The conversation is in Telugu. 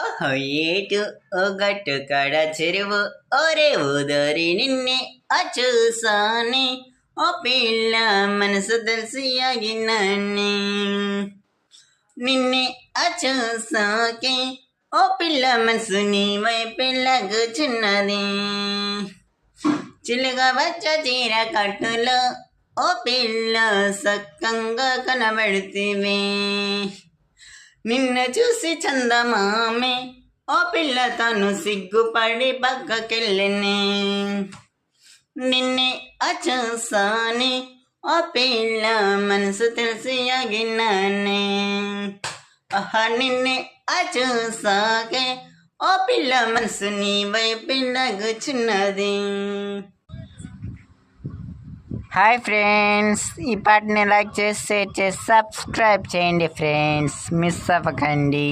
ఓహో ఏటు ఓ గట్టు కడ చెరువు ఓరే ఊదరి నిన్నే చూసానే ఓ పిల్ల మనసు తెలిసి ఆగినాన్ని నిన్నే చూసాకే ఓ పిల్ల మనసు నీ వైపెళ్ళగుచున్నది చిలుగా వచ్చ చీర కట్టులో ఓ పిల్ల సక్కంగా కనబడితివే నిన్ను చూసి చందమామే ఓ పిల్ల తను సిగ్గుపడి పక్కకెళ్ళని నిన్నే చూసానే ఓ పిల్ల మనసు తెలిసి ఆగినానే నిన్నే చూసాకే ఓ పిల్ల మనసు నీ వైపెళ్ళగుచున్నది. హాయ్ ఫ్రెండ్స్, ఈ పాటని లైక్ చేసి షేర్ చేసి సబ్స్క్రైబ్ చేయండి ఫ్రెండ్స్, మిస్ అవ్వకండి.